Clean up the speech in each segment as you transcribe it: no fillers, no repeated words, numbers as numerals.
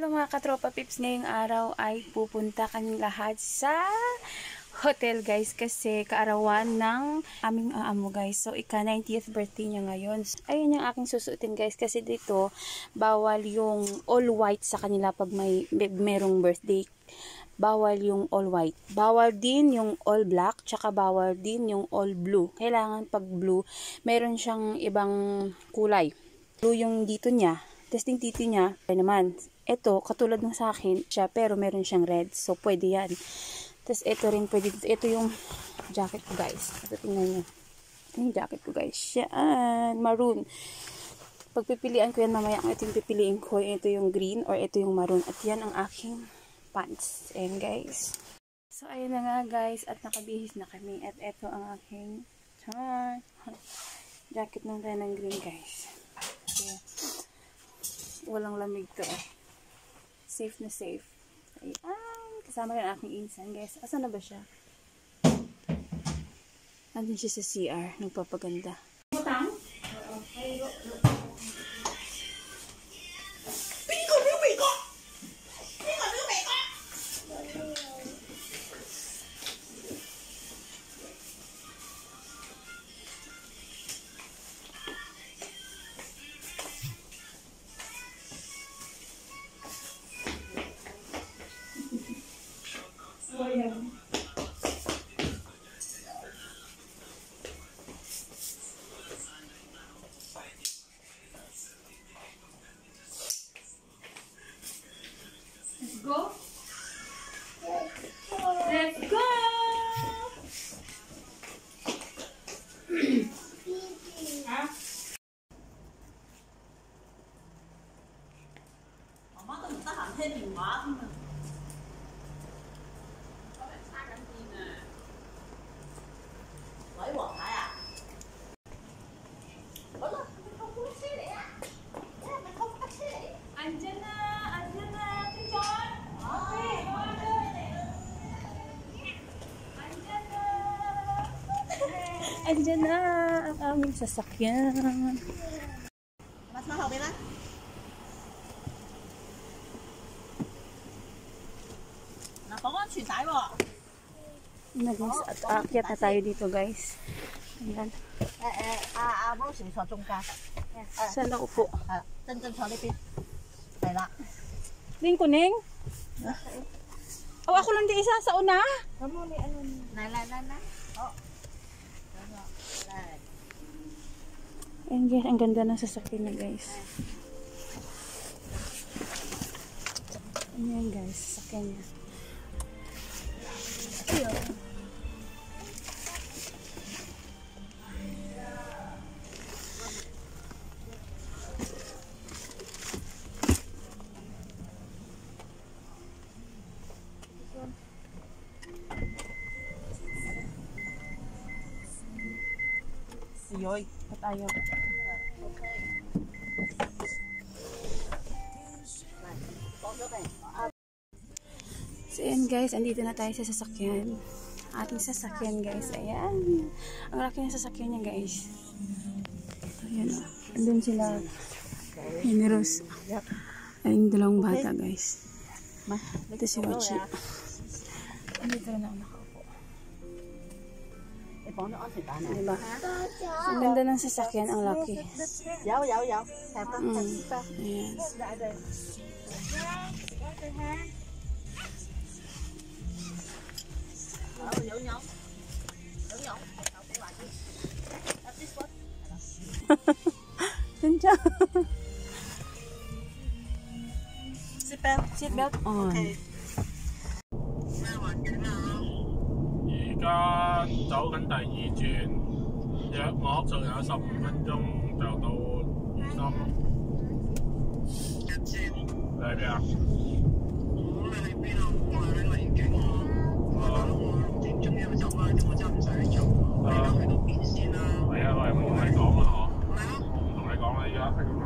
Hello mga katropa pips, ngayong araw ay pupunta kaming lahat sa hotel guys kasi kaarawan ng aming amo guys. So ika 90th birthday niya ngayon. Ayun yung aking susuotin guys kasi dito bawal yung all white sa kanila pag merong birthday. Bawal yung all white. Bawal din yung all black, tsaka bawal din yung all blue. Kailangan pag blue, meron siyang ibang kulay. Blue yung dito niya. Testing titi niya, ay naman, ito, katulad ng sa akin, siya, pero meron siyang red. So, pwede yan. Tapos, ito rin pwede. Ito yung jacket ko, guys. Ito, tingnan nyo. Ito yung jacket ko, guys. Yan, maroon. Pagpipilian ko yan mamaya, ito yung pipiliin ko. Ito yung green or ito yung maroon. At yan ang aking pants. Ayan, guys. So, ayun na nga, guys. At nakabihis na kami. At ito ang aking jacket ng renang green, guys. Okay. Walang lamig to eh. Safe na safe. Ayan. Kasama rin aking insan guys. Asan na ba siya? Nandun siya sa CR. Nagpapaganda. Butang? Oo. Let's go. Let's go. Mama 都唔得閒聽電話添啊！ 鬼王牌啊！好啦，係咪偷車嚟啊？你係咪偷車嚟 ？Andyan na, Tinson. Okay. Andyan na ang aming sasakyan. Mas mahal ba? Napaka-安全帶喎。 na guys, at aakyat na tayo dito guys. Ayan. Rosie 坐中間。Sa laupo. 真真坐呢邊。係啦。Ning kuning? Oh, ako lang di isa sa una. Ano ni ano ni? Na. Oh. Ayan guys, ang ganda ng sasakyan niya guys. Ayan guys, sasakyan niya. Yoy, tayo. So ayan guys, andito na tayo sa sasakyan. Ating sasakyan guys, ayan. Ang laki ng sasakyan niya guys. Ayan o. Andun sila. Generous. Ayun dalawang bata guys. Ito si Wachi. Andito na ako nakaupo. Diba? Ang ganda ng sasakyan, ang laki. Yaw. Ayan. Seatbelt on. Okay. 而家走緊第2轉，約莫仲有15分鐘就到如心。你喺邊啊？我喺邊啊？我喺荔景咯。我6點鐘要走翻，我真係唔使做。我而家去到邊先啦？係啊，我係唔同你講啊，嗬。我唔同你講啦，而家係咁啊。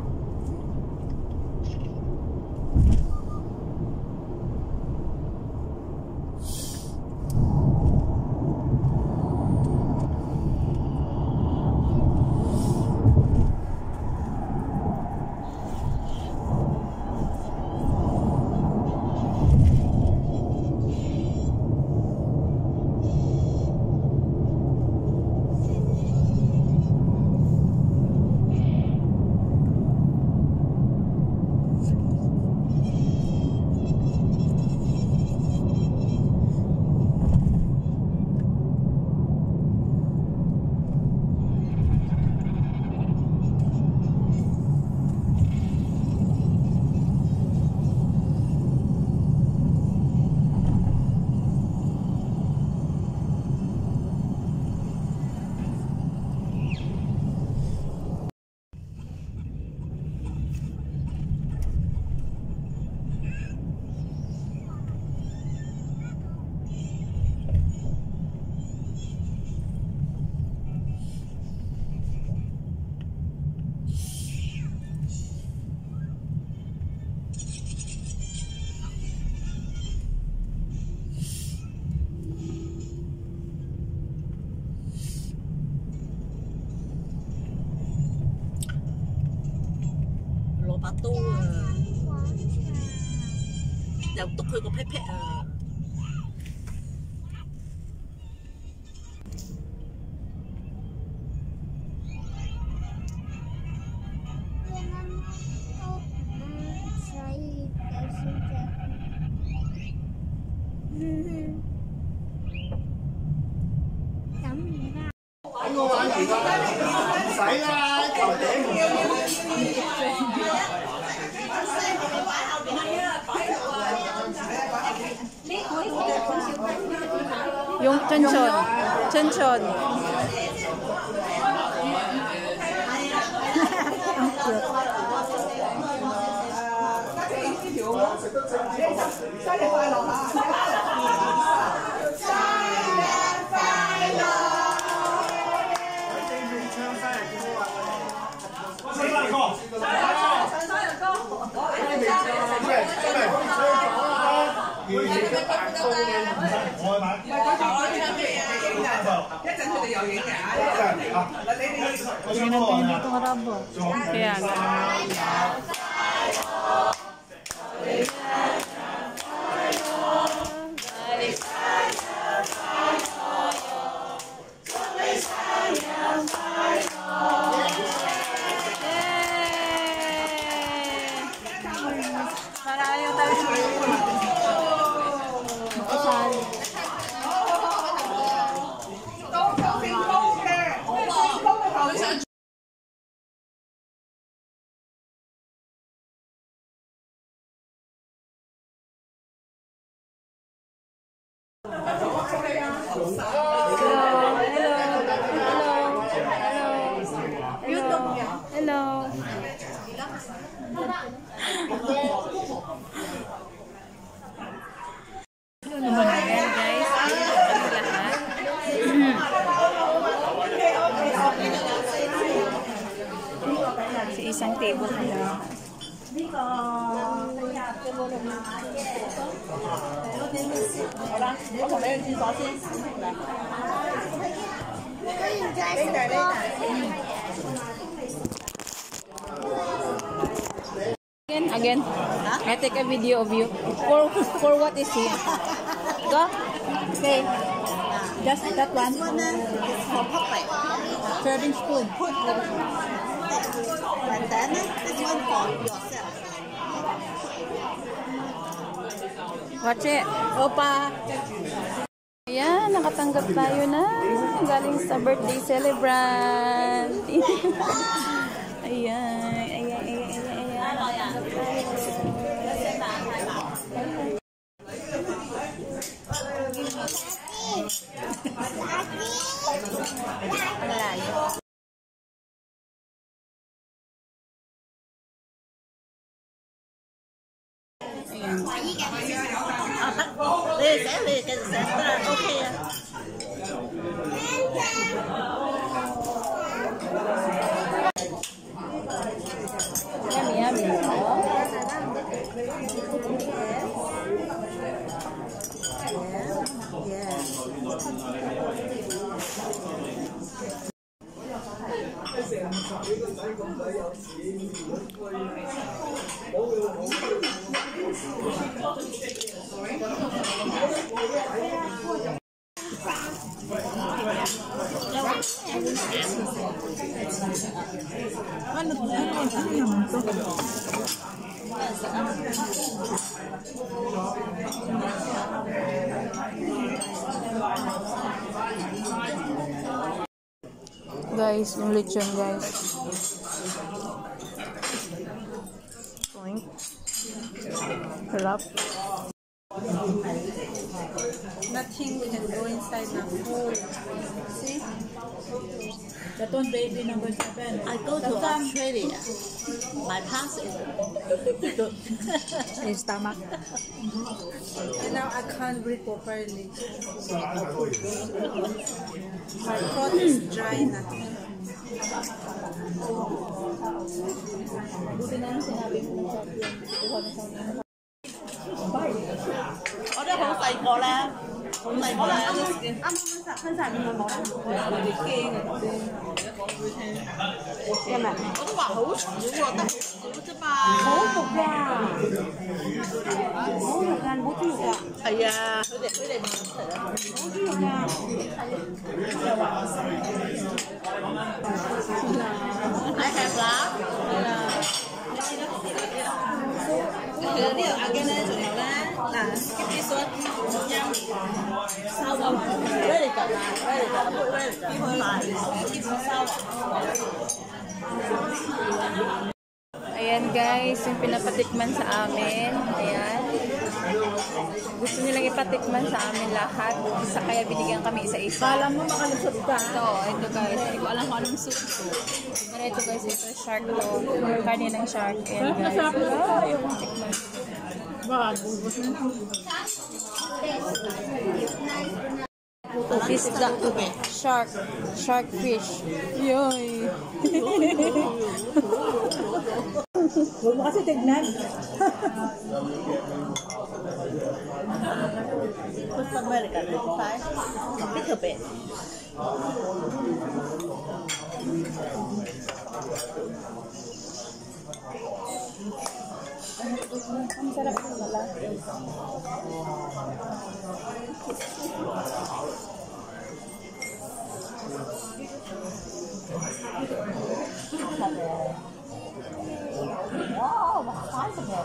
又篤佢個屁屁啊！Yung chonchon. Chonchon. Kaya nga. Parayo tayo. Hello. Ayan guys, ang lahat. Sa isang table nila. Again. I take a video of you. For what is he? Go. Okay. Just that one. This one is for puppet. Serving spoon. Put and then this one for yourself. Watch it. Opa. Ayan, nakatanggap tayo na. Galing sa birthday celebrant. Ayan. Nakatanggap tayo. Malayo. Yummy. Guys, yung lechon guys. Point. Harap. Nothing can go inside the food. See? That one baby number 7. I go to Australia. My pass is In stomach. and now I can't breathe properly. My throat is dry now. Buti na lang sinabi mo na kuha na sa mga. 我啲好細個咧，好細個咧，啱啱分晒5個冇啦。我哋驚嘅先，講俾佢聽。係咪？我都話好少喎，得好少啫嘛。好服㗎。好服㗎。係啊，佢哋唔食啊。I have 啦，係啊。其實呢度阿根咧，仲有咧，嗱，skip this one，沙律 ，very good 啊，very good，very good，啲開埋。Ayan guys, yung pinapatikman sa amin. Ayan. Gusto nilang ipatikman sa amin lahat. Kaya binigyan kami isa-isa. Kala mo makalusot ka. Ito guys. Hindi ko alam kung anong soup ito. Pero ito guys, ito shark to. Karne ng shark. Ayan guys. Ayaw kong tikman. Baka bubos na. Isda. Shark. Shark fish. Yoy. Huwag mo kasi tignan. Put some American inside, a little bit. Ang sarap ng wala. Wow, makakain mo.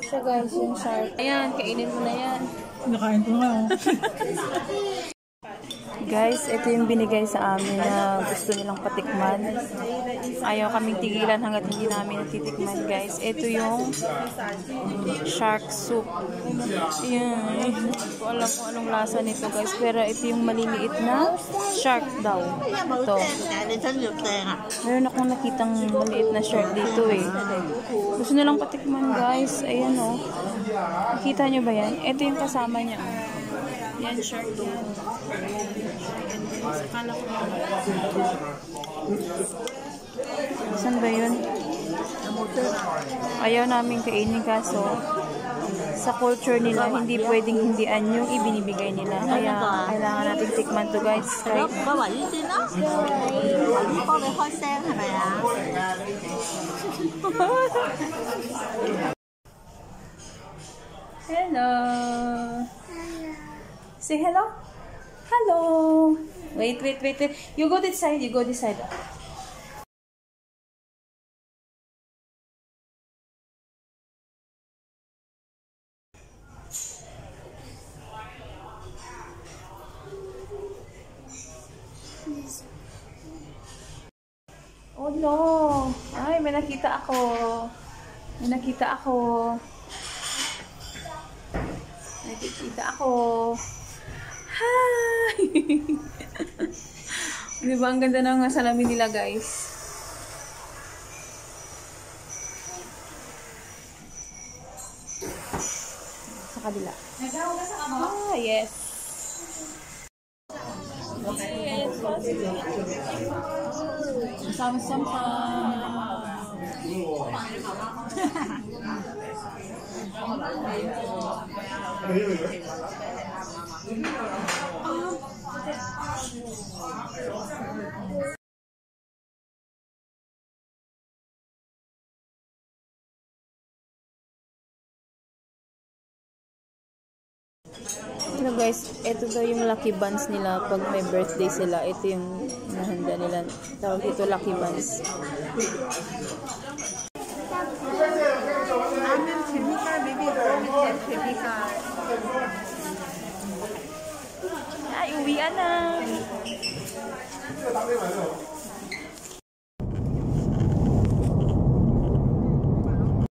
Siya guys, yung shark. Ayan, kainin mo na yan. Nakain ko nga. Guys, ito yung binigay sa amin na gusto nilang patikman. Ayaw kaming tigilan hanggat hindi namin titikman, guys. Ito yung shark soup. Yan. Hindi ko alam kung anong lasa nito, guys. Pero ito yung maliliit na shark daw. Ito. Meron akong nakitang maliit na shark dito eh. Gusto nilang patikman, guys. Ayan o. Nakita nyo ba yan? Ito yung kasama niya. Yan, shark yan. Akala ko saan ba yun? Ayaw namin kainin kaso sa culture nila hindi pwedeng hindian yung ibinibigay nila. Kaya kailangan natin tikman to guys. Right? Hello! Say hello? Hello! Wait. You go this side. Oh no! Ay, may nakita ako. Nakikita ako. Hi! Diba ang ganda ng salamin nila guys? Sa kabila. Ah, yes. Sama-sama. So guys, ito daw yung lucky buns nila pag may birthday sila. Ito yung nahanda nila. Tawag ito lucky buns. Ay, uwian na!